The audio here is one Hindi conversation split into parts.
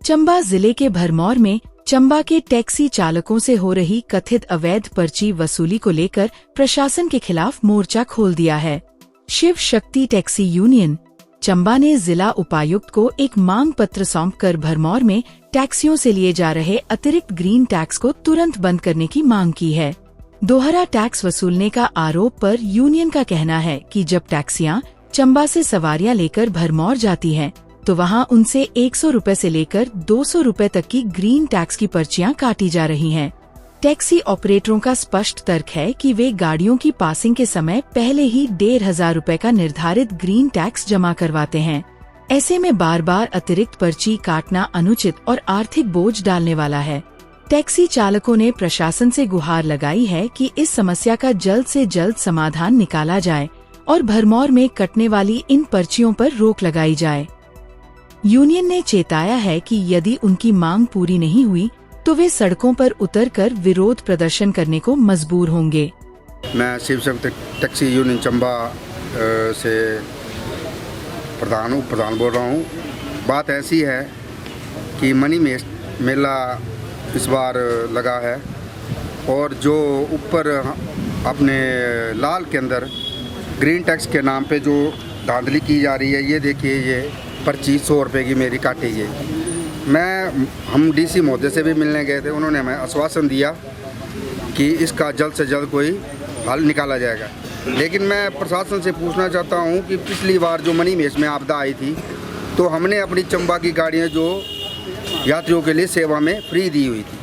चंबा जिले के भरमौर में चंबा के टैक्सी चालकों से हो रही कथित अवैध पर्ची वसूली को लेकर प्रशासन के खिलाफ मोर्चा खोल दिया है। शिव शक्ति टैक्सी यूनियन चंबा ने जिला उपायुक्त को एक मांग पत्र सौंपकर भरमौर में टैक्सियों से लिए जा रहे अतिरिक्त ग्रीन टैक्स को तुरंत बंद करने की मांग की है। दोहरा टैक्स वसूलने का आरोप पर यूनियन का कहना है कि जब टैक्सियां चंबा से सवारियां लेकर भरमौर जाती हैं, तो वहां उनसे 100 रुपए से लेकर 200 रुपए तक की ग्रीन टैक्स की पर्चियां काटी जा रही हैं। टैक्सी ऑपरेटरों का स्पष्ट तर्क है कि वे गाड़ियों की पासिंग के समय पहले ही 1500 रुपए का निर्धारित ग्रीन टैक्स जमा करवाते हैं। ऐसे में बार बार अतिरिक्त पर्ची काटना अनुचित और आर्थिक बोझ डालने वाला है। टैक्सी चालकों ने प्रशासन से गुहार लगाई है कि इस समस्या का जल्द से जल्द समाधान निकाला जाए और भरमौर में कटने वाली इन पर्चियों पर रोक लगाई जाए। यूनियन ने चेताया है कि यदि उनकी मांग पूरी नहीं हुई तो वे सड़कों पर उतरकर विरोध प्रदर्शन करने को मजबूर होंगे। मैं शिव शक्ति टैक्सी यूनियन चंबा से प्रधान बोल रहा हूँ। बात ऐसी है कि मनी मेला इस बार लगा है और जो ऊपर अपने लाल के अंदर ग्रीन टैक्स के नाम पे जो धांधली की जा रही है, ये देखिए, ये पर्ची 100 रुपये की मेरी काटी गई। हम डीसी महोदय से भी मिलने गए थे, उन्होंने हमें आश्वासन दिया कि इसका जल्द से जल्द कोई हल निकाला जाएगा। लेकिन मैं प्रशासन से पूछना चाहता हूं कि पिछली बार जो मनी मेष में आपदा आई थी, तो हमने अपनी चंबा की गाड़ियां जो यात्रियों के लिए सेवा में फ्री दी हुई थी।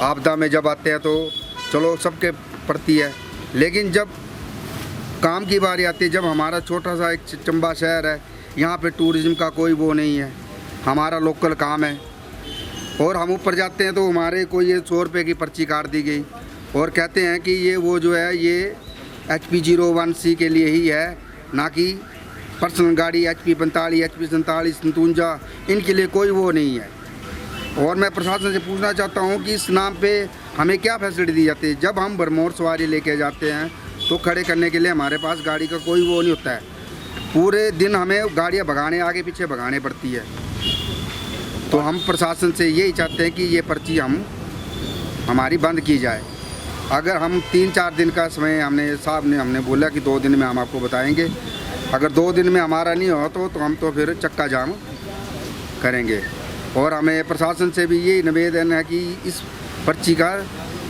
आपदा में जब आते हैं तो चलो सबके प्रति है, लेकिन जब काम की बारी आती है, जब हमारा छोटा सा एक चंबा शहर है, यहाँ पे टूरिज़्म का कोई वो नहीं है, हमारा लोकल काम है, और हम ऊपर जाते हैं तो हमारे को ये 100 रुपये की पर्ची काट दी गई और कहते हैं कि ये वो जो है ये HP 01C के लिए ही है, ना कि पर्सनल गाड़ी HP 45, HP 47, 57 इनके लिए कोई वो नहीं है। और मैं प्रशासन से पूछना चाहता हूँ कि इस नाम पे हमें क्या फैसिलिटी दी जाती है। जब हम भरमौर सवारी लेके जाते हैं तो खड़े करने के लिए हमारे पास गाड़ी का कोई वो नहीं होता है। पूरे दिन हमें गाड़ियाँ भगाने, आगे पीछे भगाने पड़ती है। तो हम प्रशासन से यही चाहते हैं कि ये पर्ची हमारी बंद की जाए। अगर हम 3-4 दिन का समय हमने बोला कि 2 दिन में हम आपको बताएंगे। अगर 2 दिन में हमारा नहीं हो तो हम तो फिर चक्का जाम करेंगे। और हमें प्रशासन से भी यही निवेदन है कि इस पर्ची का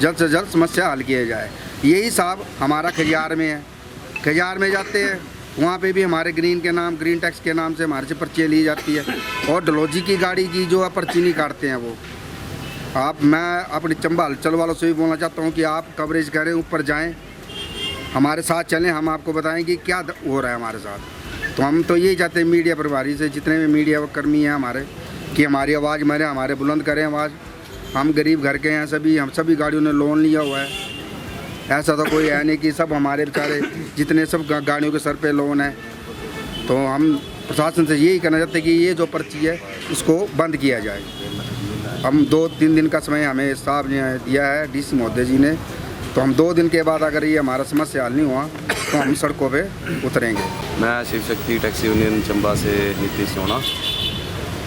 जल्द से जल्द समस्या हल किया जाए। यही साहब हमारा खजियार में है, खजियार में जाते हैं, वहाँ पे भी हमारे ग्रीन टैक्स के नाम से हमारे से पर्ची ली जाती है। और डलोजी की गाड़ी की जो है पर्ची नहीं काटते हैं वो। मैं अपनी चंबा हलचल वालों से भी बोलना चाहता हूँ कि आप कवरेज करें, ऊपर जाएं, हमारे साथ चलें, हम आपको बताएं कि क्या हो रहा है हमारे साथ। तो हम तो यही चाहते हैं मीडिया प्रभारी से, जितने भी मीडिया कर्मी हैं हमारे, कि हमारी आवाज़ मारें, हमारे बुलंद करें आवाज़। हम गरीब घर के हैं, हम सभी गाड़ियों ने लोन लिया हुआ है। ऐसा तो कोई है नहीं कि सब हमारे बेचारे जितने सब गाड़ियों के सर पे लोन है। तो हम प्रशासन से यही कहना चाहते हैं कि ये जो पर्ची है इसको बंद किया जाए। हम 2-3 दिन का समय हमें साहब ने दिया है, डीसी महोदय जी ने। तो हम 2 दिन के बाद अगर ये हमारा समस्या हल नहीं हुआ तो हम सड़कों पे उतरेंगे। मैं शिव शक्ति टैक्सी यूनियन चंबा से नीतीश सोना।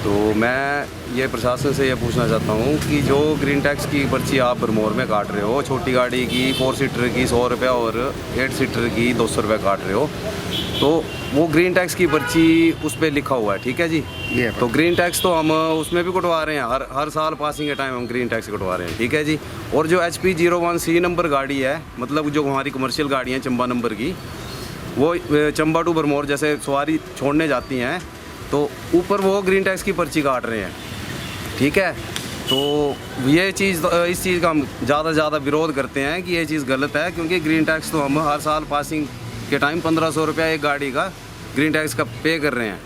तो मैं ये प्रशासन से ये पूछना चाहता हूँ कि जो ग्रीन टैक्स की पर्ची आप भरमौर में काट रहे हो, छोटी गाड़ी की 4 सीटर की 100 रुपये और 8 सीटर की 200 रुपये काट रहे हो, तो वो ग्रीन टैक्स की पर्ची उस पर लिखा हुआ है, ठीक है जी। तो ग्रीन टैक्स तो हम उसमें भी कटवा रहे हैं, हर साल पासिंग के टाइम हम ग्रीन टैक्स कटवा रहे हैं, ठीक है जी। और जो HP 01C नंबर गाड़ी है, मतलब जो हमारी कमर्शियल गाड़ी है चंबा नंबर की, वो चंबा टू भरमौर जैसे सवारी छोड़ने जाती हैं तो ऊपर वो ग्रीन टैक्स की पर्ची काट रहे हैं, ठीक है। तो ये चीज़, इस चीज़ का हम ज़्यादा से ज़्यादा विरोध करते हैं कि ये चीज़ गलत है, क्योंकि ग्रीन टैक्स तो हम हर साल पासिंग के टाइम 1500 रुपया एक गाड़ी का ग्रीन टैक्स का पे कर रहे हैं।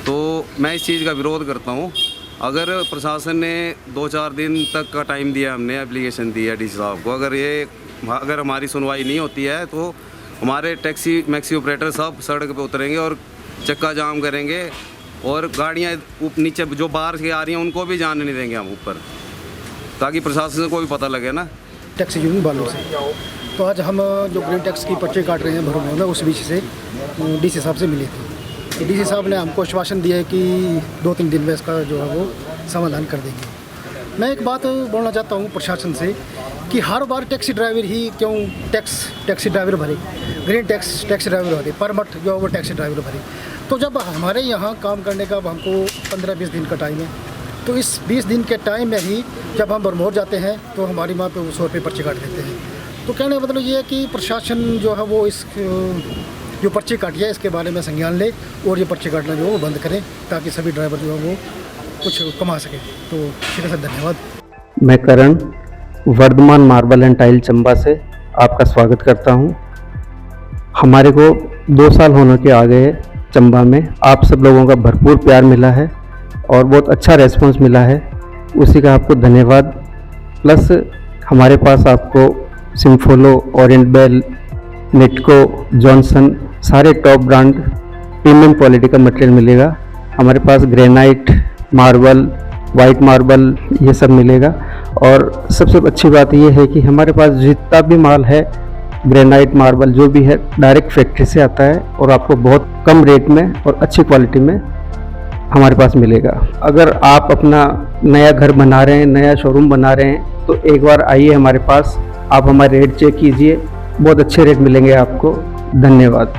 तो मैं इस चीज़ का विरोध करता हूँ। अगर प्रशासन ने 2-4 दिन तक का टाइम दिया, हमने एप्लीकेशन दी है डीसी साहब को, अगर हमारी सुनवाई नहीं होती है तो हमारे मैक्सी ऑपरेटर सब सड़क पे उतरेंगे और चक्का जाम करेंगे और गाड़ियाँ नीचे जो बाहर से आ रही हैं उनको भी जाने नहीं देंगे हम ऊपर, ताकि प्रशासन को भी पता लगे ना। टैक्सी यूनियन वालों से तो आज हम जो ग्रीन टैक्स की पर्ची काट रहे हैं भरमौर में, उस बीच से डीसी साहब से मिले थे। डीसी साहब ने हमको आश्वासन दिया है कि 2-3 दिन में इसका जो है वो समाधान कर देंगे। मैं एक बात बोलना चाहता हूँ प्रशासन से कि हर बार टैक्सी ड्राइवर ही क्यों टैक्सी ड्राइवर भरे, ग्रीन टैक्सी ड्राइवर भरे, परमिट जो वो टैक्सी ड्राइवर भरे। तो जब हमारे यहाँ काम करने का हमको 15-20 दिन का टाइम है, तो इस 20 दिन के टाइम में ही जब हम बरमौर जाते हैं तो हमारी वहाँ पे 100 रुपये पर्ची काट देते हैं। तो कहने का मतलब ये है कि प्रशासन जो है वो इस जो पर्ची काटी है इसके बारे में संज्ञान ले और ये पर्ची काटना जो है वो बंद करें, ताकि सभी ड्राइवर जो है वो कुछ कमा सके। तो ठीक है सर, धन्यवाद। मैं Karan Vardhaman marble and tile Chamba से आपका स्वागत करता हूं। हमारे को 2 साल होने के आ गए चंबा में, आप सब लोगों का भरपूर प्यार मिला है और बहुत अच्छा रेस्पॉन्स मिला है, उसी का आपको धन्यवाद। प्लस हमारे पास आपको सिम्फोलो, ओरिएंट बेल, निटको, जॉनसन सारे टॉप ब्रांड प्रीमियम क्वालिटी का मटेरियल मिलेगा। हमारे पास ग्रेनाइट, मार्बल, वाइट मार्बल ये सब मिलेगा। और सबसे अच्छी बात ये है कि हमारे पास जितना भी माल है ग्रेनाइट, मार्बल जो भी है डायरेक्ट फैक्ट्री से आता है और आपको बहुत कम रेट में और अच्छी क्वालिटी में हमारे पास मिलेगा। अगर आप अपना नया घर बना रहे हैं, नया शोरूम बना रहे हैं, तो एक बार आइए हमारे पास, आप हमारे रेट चेक कीजिए, बहुत अच्छे रेट मिलेंगे आपको। धन्यवाद।